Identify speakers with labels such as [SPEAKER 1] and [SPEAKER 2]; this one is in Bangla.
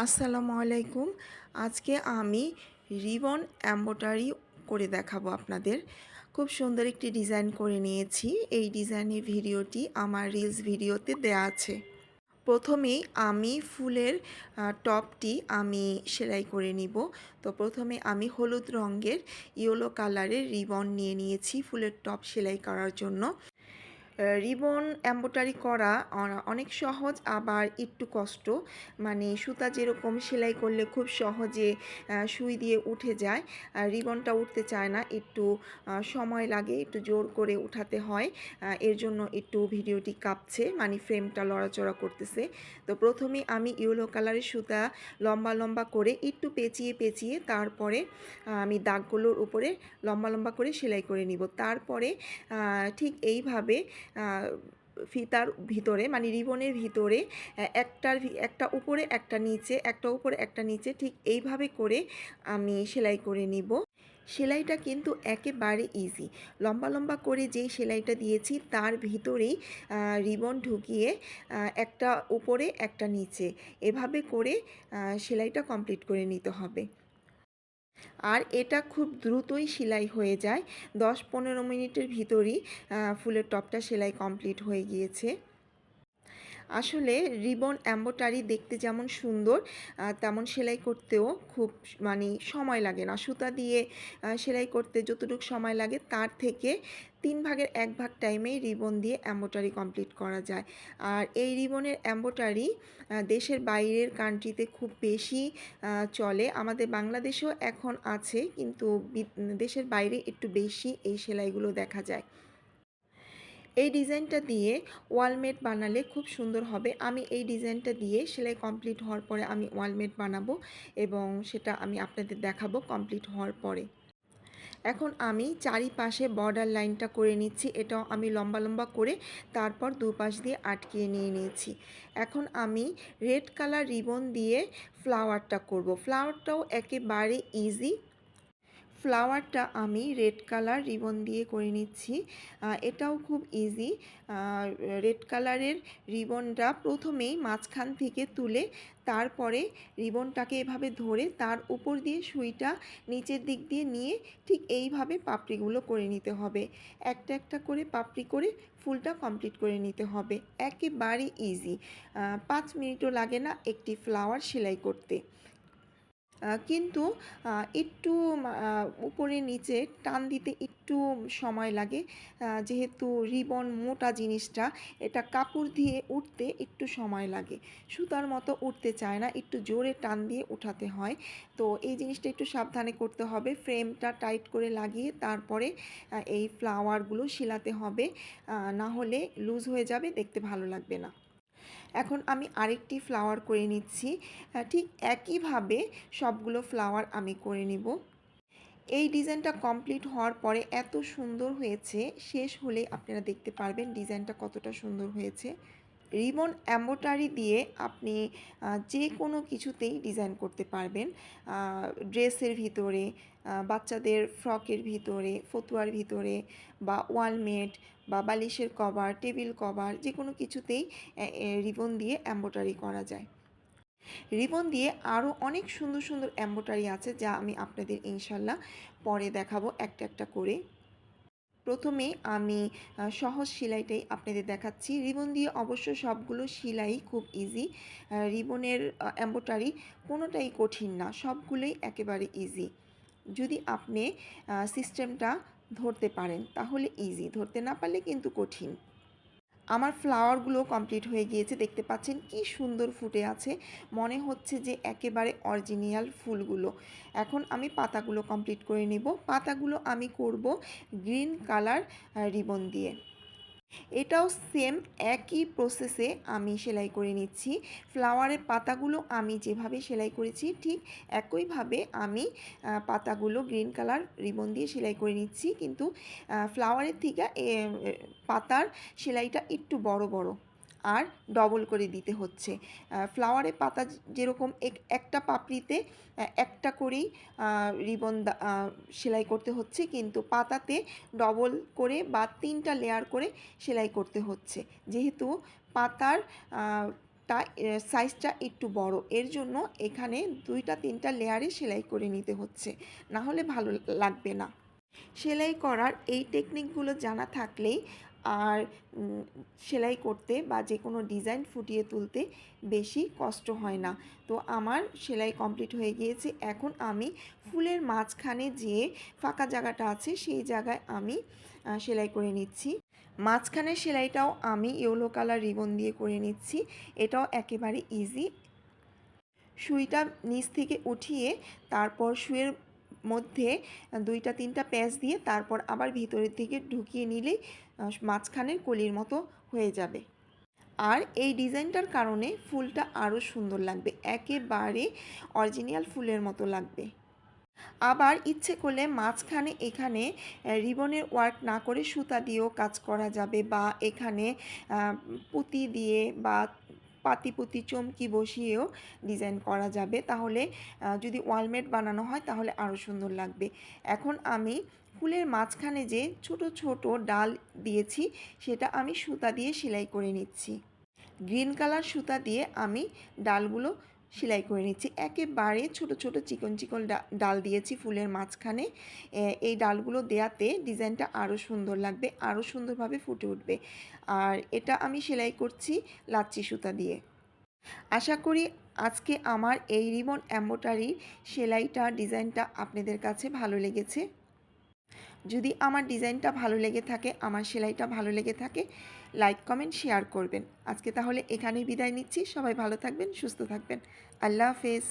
[SPEAKER 1] আসসালামু আলাইকুম। আজকে আমি রিবন এমব্রয়ডারি করে দেখাবো আপনাদের। খুব সুন্দর একটি ডিজাইন করে নিয়েছি। এই ডিজাইনের ভিডিওটি আমার রিলস ভিডিওতে দেয়া আছে। প্রথমেই আমি ফুলের টপটি আমি সেলাই করে নিব। তো প্রথমে আমি হলুদ রঙের ইয়েলো কালারের রিবন নিয়ে নিয়েছি ফুলের টপ সেলাই করার জন্য। রিবন এমব্রয়ডারি করা অনেক সহজ, আবার একটু কষ্ট। মানে সুতা যেরকম সেলাই করলে খুব সহজে সুই দিয়ে উঠে যায়, রিবনটা উঠতে চায় না, একটু সময় লাগে, একটু জোর করে উঠাতে হয়। এর জন্য একটু ভিডিওটি কাঁপছে, মানে ফ্রেমটা লড়াচড়া করতেছে। তো প্রথমে আমি ইয়েলো কালারের সুতা লম্বা লম্বা করে একটু পেঁচিয়ে পেঁচিয়ে তারপরে আমি দাগগুলোর উপরে লম্বা লম্বা করে সেলাই করে নিব। তারপরে ঠিক এইভাবে ফিতার ভিতরে, মানে রিবনের ভিতরে একটা উপরে একটা নিচে, একটা উপরে একটা নিচে, ঠিক এইভাবে করে আমি সেলাই করে নিব। সেলাইটা কিন্তু একেবারে ইজি। লম্বা লম্বা করে যেই সেলাইটা দিয়েছি তার ভিতরেই রিবন ঢুকিয়ে একটা উপরে একটা নিচে এভাবে করে সেলাইটা কমপ্লিট করে নিতে হবে। আর এটা খুব দ্রুতই সেলাই হয়ে যায়। 10-15 মিনিটের ভিতরই ফুলের টপটা সেলাই কমপ্লিট হয়ে গিয়েছে। আসলে রিবন এমব্রয়ডারি দেখতে যেমন সুন্দর, তেমন সেলাই করতেও খুব মানে সময় লাগে না। সুতা দিয়ে সেলাই করতে যতটুকু সময় লাগে তার থেকে 3 ভাগের 1 ভাগ টাইমেই রিবন দিয়ে এমব্রয়ডারি কমপ্লিট করা যায়। আর এই রিবনের এমব্রয়ডারি দেশের বাইরের কান্ট্রিতে খুব বেশি চলে। আমাদের বাংলাদেশেও এখন আছে, কিন্তু দেশের বাইরে একটু বেশি এই সেলাইগুলো দেখা যায়। এই ডিজাইনটা দিয়ে ওয়ালমেট বানালে খুব সুন্দর হবে। আমি এই ডিজাইনটা দিয়ে সেলাই কমপ্লিট হওয়ার পরে আমি ওয়ালমেট বানাবো এবং সেটা আমি আপনাদের দেখাবো কমপ্লিট হওয়ার পরে। এখন আমি চারিপাশে বর্ডার লাইনটা করে নিচ্ছি। এটাও আমি লম্বা লম্বা করে তারপর দুপাশ দিয়ে আটকিয়ে নিয়ে নিয়েছি। এখন আমি রেড কালার রিবন দিয়ে ফ্লাওয়ারটা করব। ফ্লাওয়ারটাও একেবারে ইজি। ফ্লাওয়ারটা আমি রেড কালার রিবন দিয়ে করে নিচ্ছি। এটাও খুব ইজি। রেড কালারের রিবনটা প্রথমেই মাঝখান থেকে তুলে তারপরে রিবনটাকে এভাবে ধরে তার উপর দিয়ে সুইটা নিচের দিক দিয়ে নিয়ে ঠিক এইভাবে পাপড়িগুলো করে নিতে হবে। একটা একটা করে পাপড়ি করে ফুলটা কমপ্লিট করে নিতে হবে। একেবারে ইজি। 5 মিনিটও লাগে না একটি ফ্লাওয়ার সেলাই করতে। কিন্তু একটু উপরে নিচে টান দিতে একটু সময় লাগে। যেহেতু রিবন মোটা জিনিসটা, এটা কাপড় দিয়ে উঠতে একটু সময় লাগে। সুতার মতো উঠতে চায় না, একটু জোরে টান দিয়ে উঠাতে হয়। তো এই জিনিসটা একটু সাবধানে করতে হবে। ফ্রেমটা টাইট করে লাগিয়ে তারপরে এই ফ্লাওয়ারগুলো সেলাতে হবে, না হলে লুজ হয়ে যাবে, দেখতে ভালো লাগবে না। এখন আমি আরেকটি ফ্লাওয়ার করে নিচ্ছি। ঠিক একইভাবে সবগুলো ফ্লাওয়ার আমি করে নিব। এই ডিজাইনটা কমপ্লিট হওয়ার পরে এত সুন্দর হয়েছে, শেষ হলেই আপনারা দেখতে পারবেন ডিজাইনটা কতটা সুন্দর হয়েছে। রিবন এমব্রয়ডারি দিয়ে আপনি যে কোনো কিছুতেই ডিজাইন করতে পারবেন। ড্রেসের ভিতরে, বাচ্চাদের ফ্রকের ভিতরে, ফতুয়ার ভিতরে, বা ওয়ালমেট, বা বালিশের কভার, টেবিল কভার, যে কোনো কিছুতেই রিবন দিয়ে এমব্রয়ডারি করা যায়। রিবন দিয়ে আরও অনেক সুন্দর সুন্দর এমব্রয়ডারি আছে, যা আমি আপনাদের ইনশাল্লাহ পরে দেখাবো একটা একটা করে। প্রথমে আমি সহজ সেলাইটাই আপনাদের দেখাচ্ছি। রিবন দিয়ে অবশ্য সবগুলো সেলাই খুব ইজি। রিবনের এমব্রয়ডারি কোনোটাই কঠিন না, সবগুলোই একেবারে ইজি। যদি আপনি সিস্টেমটা ধরতে পারেন তাহলে ইজি, ধরতে না পারলে কিন্তু কঠিন। আমার ফ্লাওয়ারগুলো কমপ্লিট হয়ে গিয়েছে, দেখতে পাচ্ছেন কি সুন্দর ফুটে আছে, মনে হচ্ছে যে একেবারে অরিজিনাল ফুলগুলো। এখন আমি পাতাগুলো কমপ্লিট করে নেব। পাতাগুলো আমি করব গ্রিন কালার রিবন দিয়ে। এটাও সেম একই প্রসেসে আমি সেলাই করে নিচ্ছি। ফ্লাওয়ারের পাতাগুলো আমি যেভাবে সেলাই করেছি ঠিক একইভাবে আমি পাতাগুলো গ্রিন কালার রিবন দিয়ে সেলাই করে নিচ্ছি, কিন্তু ফ্লাওয়ারের থেকে পাতার সেলাইটা একটু বড় বড় আর ডবল করে দিতে হচ্ছে। ফ্লাওয়ারের পাতা যেরকম একটা পাপড়িতে একটা করেই রিবন সেলাই করতে হচ্ছে, কিন্তু পাতাতে ডবল করে বা 3টা লেয়ার করে সেলাই করতে হচ্ছে। যেহেতু পাতার টা সাইজটা একটু বড়, এর জন্য এখানে 2-3টা লেয়ারে সেলাই করে নিতে হচ্ছে, না হলে ভালো লাগবে না। সেলাই করার এই টেকনিকগুলো জানা থাকলেই আর সেলাই করতে বা যে কোনো ডিজাইন ফুটিয়ে তুলতে বেশি কষ্ট হয় না। তো আমার সেলাই কমপ্লিট হয়ে গিয়েছে। এখন আমি ফুলের মাঝখানে যে ফাঁকা জায়গাটা আছে সেই জায়গায় আমি সেলাই করে নিচ্ছি। মাঝখানের সেলাইটাও আমি ইয়েলো কালার রিবন দিয়ে করে নিচ্ছি। এটাও একেবারে ইজি। সুইটা নিচ থেকে উঠিয়ে তারপর সুইয়ের মধ্যে 2-3টা প্যাঁচ দিয়ে তারপর আবার ভিতরের দিকে ঢুকিয়ে নিলেই মাঝখানের কলির মতো হয়ে যাবে। আর এই ডিজাইনটার কারণে ফুলটা আরও সুন্দর লাগবে, একেবারে অরিজিনাল ফুলের মতো লাগবে। আবার ইচ্ছে করলে মাঝখানে এখানে রিবনের ওয়ার্ক না করে সুতা দিয়েও কাজ করা যাবে, বা এখানে পুঁতি দিয়ে বা পাতি চমকি বসিয়েও ডিজাইন করা যাবে। তাহলে যদি ওয়ালমেট বানানো হয় তাহলে আরও সুন্দর লাগবে। এখন আমি ফুলের মাঝখানে যে ছোট ছোট ডাল দিয়েছি সেটা আমি সুতা দিয়ে সেলাই করে নিচ্ছি। গ্রিন কালার সুতা দিয়ে আমি ডালগুলো সেলাই করে নিচ্ছি। একেবারে ছোট ছোট চিকন চিকন ডাল দিয়েছি ফুলের মাঝখানে। এই ডালগুলো দেয়াতে ডিজাইনটা আরও সুন্দর লাগবে, আরও সুন্দরভাবে ফুটে উঠবে। আর এটা আমি সেলাই করছি লাচ্ছি সুতা দিয়ে। আশা করি আজকে আমার এই রিবন এমব্রয়ডারি সেলাইটা ডিজাইনটা আপনাদের কাছে ভালো লেগেছে। যদি আমার ডিজাইনটা ভালো লেগে থাকে, আমার সেলাইটা ভালো লেগে থাকে, লাইক কমেন্ট শেয়ার করবেন। আজকে তাহলে এখানেই বিদায় নিচ্ছি। সবাই ভালো থাকবেন, সুস্থ থাকবেন। আল্লাহ হাফেজ।